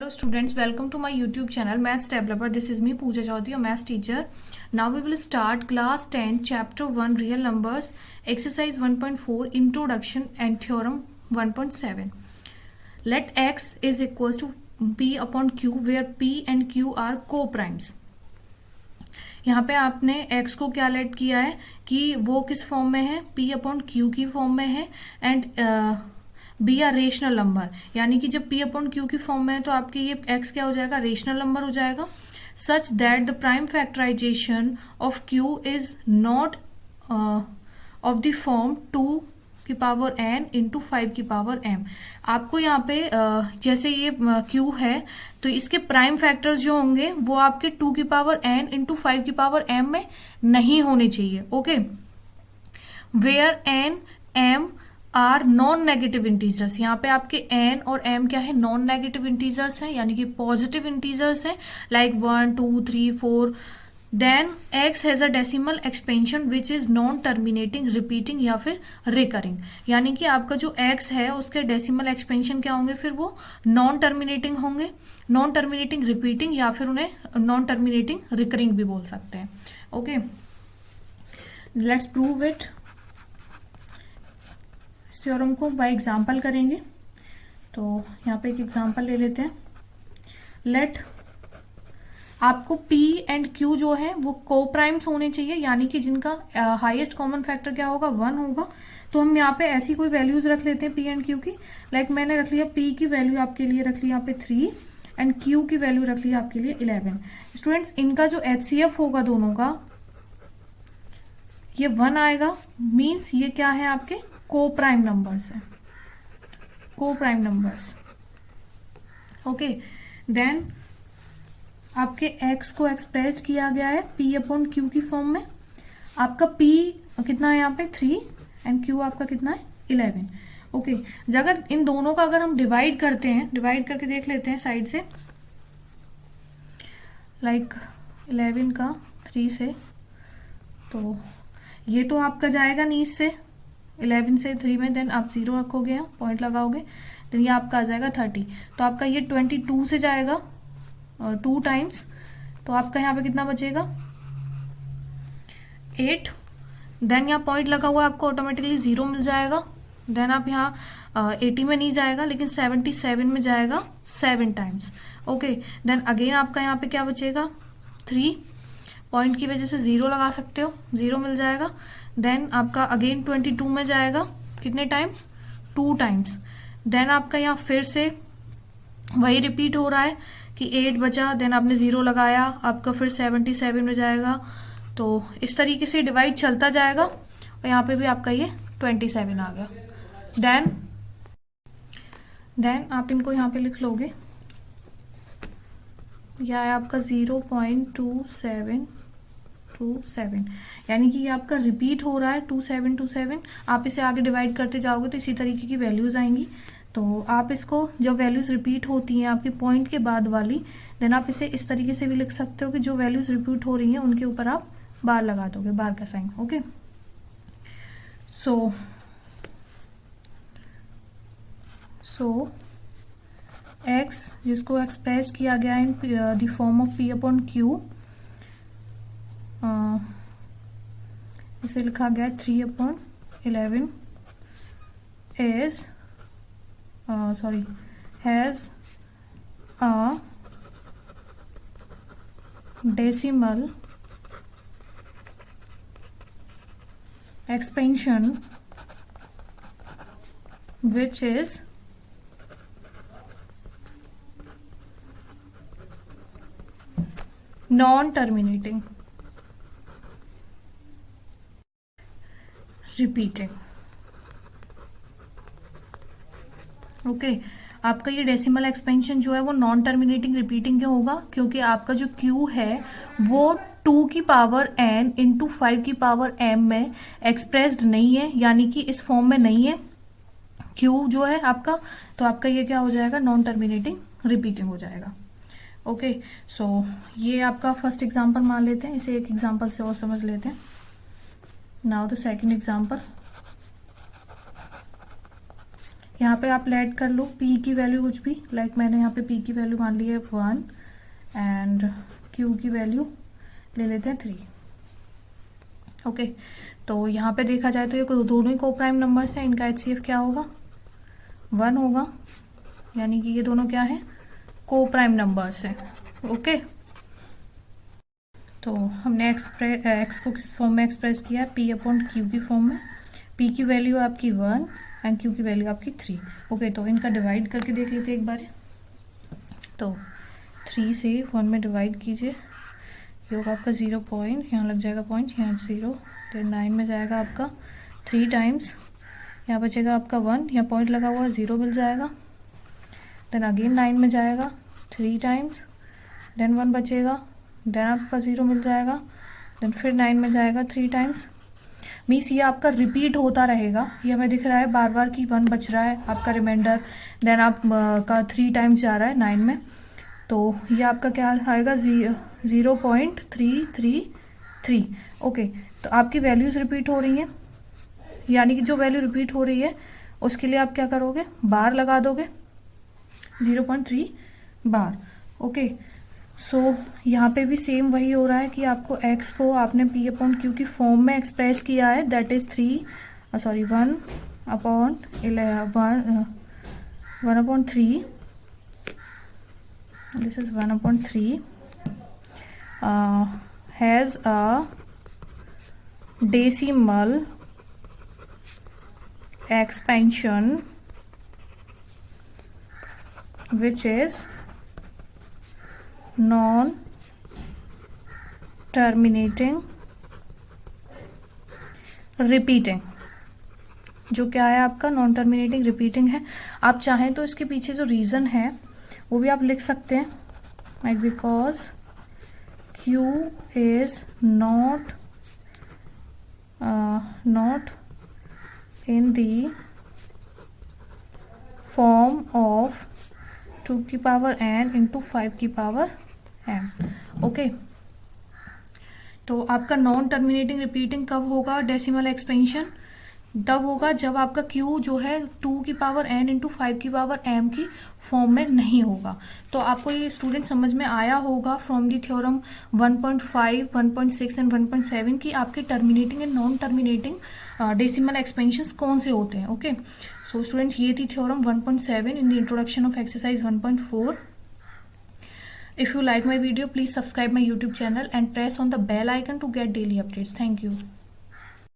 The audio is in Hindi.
Hello students, welcome to my YouTube channel Maths Developer. This is me Pooja Chaudhary, your maths teacher. Now we will start class 10 chapter 1 real numbers exercise 1.4 introduction and theorem 1.7. Let x is equals to p upon q where p and q are co-primes. यहाँ पे आपने x को क्या लेट किया है कि वो किस फॉर्म में है, p अपॉन q की फॉर्म में है and B are rational number, यानी कि जब p अपॉन q की फॉर्म में है तो आपके ये x क्या हो जाएगा, रेशनल नंबर हो जाएगा. Such that the prime factorisation of q is not of the form 2 की पावर n इंटू 5 की पावर m. आपको यहाँ पे जैसे ये q है तो इसके प्राइम फैक्टर्स जो होंगे वो आपके 2 की पावर n इंटू 5 की पावर m में नहीं होने चाहिए. Okay, where n m are non negative integers. यहाँ पे आपके n और m क्या है, नॉन नेगेटिव इंटीजर्स हैं, यानी कि पॉजिटिव इंटीजर्स हैं, like 1 2 3 4. Then x has a decimal expansion which is non terminating, repeating या फिर रिकरिंग. यानी कि आपका जो x है उसके डेसिमल एक्सपेंशन क्या होंगे, फिर वो नॉन टर्मिनेटिंग होंगे, नॉन टर्मिनेटिंग रिपीटिंग या फिर उन्हें नॉन टर्मिनेटिंग रिकरिंग भी बोल सकते हैं. Okay, let's prove it. Theorem को बाय एग्जांपल करेंगे. तो यहाँ पे एक एग्जांपल ले लेते हैं. लेट आपको p एंड q जो है वो को प्राइम्स होने चाहिए, यानी कि जिनका हाईएस्ट कॉमन फैक्टर क्या होगा, 1 होगा. तो हम यहाँ पे ऐसी कोई वैल्यूज रख लेते हैं p एंड q की. लाइक मैंने रख लिया p की वैल्यू आपके लिए रख ली यहाँ पे 3 एंड q की वैल्यू रख ली आपके लिए 11. स्टूडेंट्स, इनका जो HCF होगा दोनों का ये 1 आएगा. मीन्स ये क्या है, आपके को प्राइम नंबर्स है, को प्राइम नंबर्स. ओके, देन आपके x को एक्सप्रेस किया गया है p अपॉन q की फॉर्म में. आपका p कितना है यहाँ पे 3 एंड q आपका कितना है 11. ओके, अगर इन दोनों का अगर हम डिवाइड करते हैं, डिवाइड करके देख लेते हैं साइड से, लाइक 11 का 3 से, तो ये तो आपका जाएगा नीचे से 11 से 3 में, देन आप 0 रखोगे, पॉइंट लगाओगे, देन ये आपका आ जाएगा 30. तो आपका ये 22 से जाएगा और 2 टाइम्स, तो आपका यहाँ पे कितना बचेगा 8. देन यहाँ पॉइंट लगा हुआ है, आपको ऑटोमेटिकली 0 मिल जाएगा. देन आप यहाँ 80 में नहीं जाएगा लेकिन 77 में जाएगा 7 टाइम्स. ओके, देन अगेन आपका यहाँ पे क्या बचेगा 3. पॉइंट की वजह से 0 लगा सकते हो, 0 मिल जाएगा. देन आपका अगेन 22 में जाएगा कितने टाइम्स, 2 टाइम्स. देन आपका यहाँ फिर से वही रिपीट हो रहा है कि 8 बचा, देन आपने 0 लगाया, आपका फिर 77 में जाएगा. तो इस तरीके से डिवाइड चलता जाएगा और यहाँ पे भी आपका ये 27 आ गया. देन आप इनको यहाँ पे लिख लोगे, यह है आपका 0.2727, यानी कि ये आपका रिपीट हो रहा है 2727. आप इसे आगे डिवाइड करते जाओगे तो इसी तरीके की वैल्यूज आएंगी. तो आप इसको, जब वैल्यूज रिपीट होती हैं आपके पॉइंट के बाद वाली, देन आप इसे इस तरीके से भी लिख सकते हो कि जो वैल्यूज रिपीट हो रही हैं उनके ऊपर आप बार लगा दोगे, बार का साइन. ओके, सो x जिसको एक्सप्रेस किया गया in the form of p upon q, इसे लिखा गया 3 upon 11 is has a decimal expansion which is non-terminating, repeating. Okay, आपका ये डेसिमल एक्सपेंशन जो है वो नॉन टर्मिनेटिंग रिपीटिंग क्यों होगा, क्योंकि आपका जो q है वो 2 की पावर n इंटू 5 की पावर m में एक्सप्रेस्ड नहीं है, यानी कि इस फॉर्म में नहीं है q जो है आपका. तो आपका ये क्या हो जाएगा, नॉन टर्मिनेटिंग रिपीटिंग हो जाएगा. ओके, सो ये आपका फर्स्ट एग्जांपल मान लेते हैं, इसे एक एग्जांपल से और समझ लेते हैं. Now the second example. यहाँ पे आप लेट कर लो p की वैल्यू कुछ भी, लाइक मैंने यहाँ पे p की वैल्यू मान ली है 1 एंड q की वैल्यू ले लेते हैं 3। ओके, तो यहाँ पे देखा जाए तो ये दोनों ही को प्राइम नंबर्स हैं, इनका HCF क्या होगा 1 होगा, यानी कि ये दोनों क्या है को प्राइम नंबर्स हैं। ओके, तो हमने एक्स को किस फॉर्म में एक्सप्रेस किया है, p/q की फॉर्म में। p की वैल्यू आपकी 1 एंड q की वैल्यू आपकी 3। ओके, तो इनका डिवाइड करके देख लेते हैं एक बार। तो 3 से 1 में डिवाइड कीजिए, ये होगा आपका 0 पॉइंट, यहाँ लग जाएगा पॉइंट, यहाँ 0, तो 9 में जाएगा आपका 3 टाइम्स, यहाँ बचेगा आपका 1, यहाँ पॉइंट लगा हुआ 0 मिल जाएगा, देन अगेन 9 में जाएगा 3 टाइम्स, देन 1 बचेगा, देन आपका 0 मिल जाएगा, देन फिर 9 में जाएगा 3 टाइम्स। मीन्स ये आपका रिपीट होता रहेगा, ये हमें दिख रहा है बार बार कि 1 बच रहा है आपका रिमाइंडर, देन आप का 3 टाइम्स जा रहा है 9 में, तो ये आपका क्या आएगा 0.333। ओके, तो आपकी वैल्यूज रिपीट हो रही हैं, यानी कि जो वैल्यू रिपीट हो रही है उसके लिए आप क्या करोगे, बार लगा दोगे 0.3 बार। ओके, सो यहाँ पे भी सेम वही हो रहा है कि आपको x को आपने p/q की फॉर्म में एक्सप्रेस किया है, that is 1/3, this is 1/3 has a decimal expansion which is non-terminating repeating। जो क्या है आपका नॉन टर्मिनेटिंग रिपीटिंग है। आप चाहें तो इसके पीछे जो रीज़न है वो भी आप लिख सकते हैं, like because Q is not in the form of 2 की पावर n इंटू 5 की पावर m। ओके, तो आपका नॉन टर्मिनेटिंग रिपीटिंग कब होगा, डेसिमल एक्सपेंशन तब होगा जब आपका Q जो है 2 की पावर n इंटू 5 की पावर m की फॉर्म में नहीं होगा। तो आपको ये स्टूडेंट समझ में आया होगा फ्रॉम दी थ्योरम 1.5, 1.6 एंड 1.7 की आपके terminating and non terminating decimal expansions कौन से होते हैं। ओके, सो स्टूडेंट्स ये थी theorem 1.7 in the introduction of exercise 1.4। If you like my video, please subscribe my YouTube channel and press on the bell icon to get daily updates. Thank you.